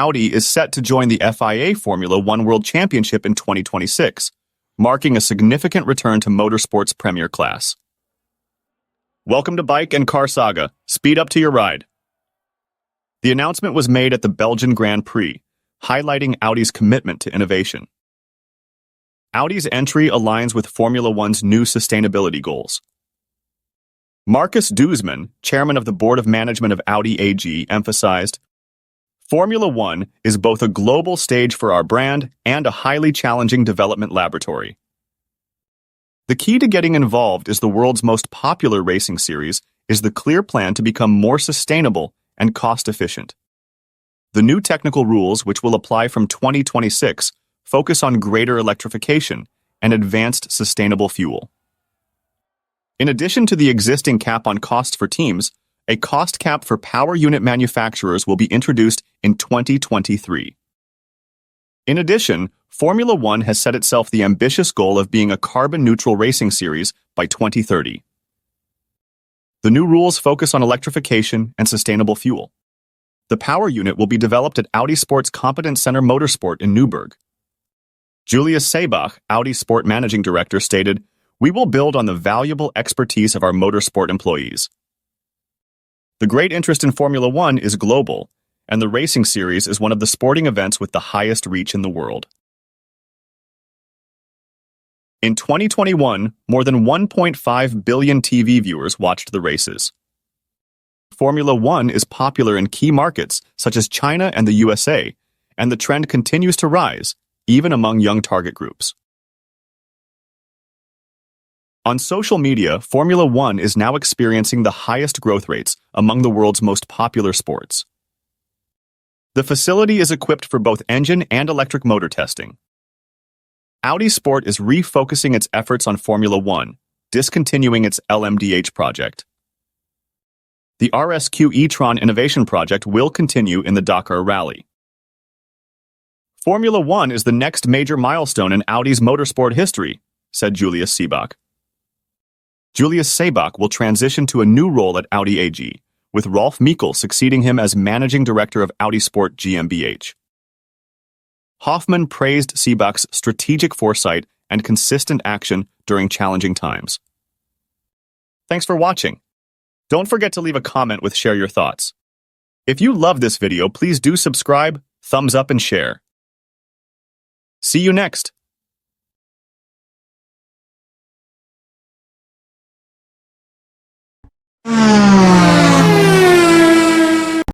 Audi is set to join the FIA Formula One World Championship in 2026, marking a significant return to motorsports premier class. Welcome to Bike and Car Saga. Speed up to your ride. The announcement was made at the Belgian Grand Prix, highlighting Audi's commitment to innovation. Audi's entry aligns with Formula One's new sustainability goals. Markus Duesmann, chairman of the board of management of Audi AG, emphasized, "Formula One is both a global stage for our brand and a highly challenging development laboratory. The key to getting involved is the world's most popular racing series is the clear plan to become more sustainable and cost-efficient. The new technical rules, which will apply from 2026, focus on greater electrification and advanced sustainable fuel. In addition to the existing cap on costs for teams, a cost cap for power unit manufacturers will be introduced in 2023. In addition, Formula One has set itself the ambitious goal of being a carbon-neutral racing series by 2030. The new rules focus on electrification and sustainable fuel. The power unit will be developed at Audi Sport's Competence Center Motorsport in Newburgh. Julius Seebach, Audi Sport Managing Director, stated, "We will build on the valuable expertise of our motorsport employees. The great interest in Formula One is global, and the racing series is one of the sporting events with the highest reach in the world." In 2021, more than 1.5 billion TV viewers watched the races. Formula One is popular in key markets such as China and the USA, and the trend continues to rise, even among young target groups. On social media, Formula One is now experiencing the highest growth rates among the world's most popular sports. The facility is equipped for both engine and electric motor testing. Audi Sport is refocusing its efforts on Formula One, discontinuing its LMDH project. The RSQ e-tron innovation project will continue in the Dakar Rally. Formula One is the next major milestone in Audi's motorsport history, said Julius Seebach. Julius Seebach will transition to a new role at Audi AG, with Rolf Mikkel succeeding him as managing director of Audi Sport GmbH. Hoffmann praised Seebach's strategic foresight and consistent action during challenging times. Thanks for watching. Don't forget to leave a comment with share your thoughts. If you love this video, please do subscribe, thumbs up, and share. See you next.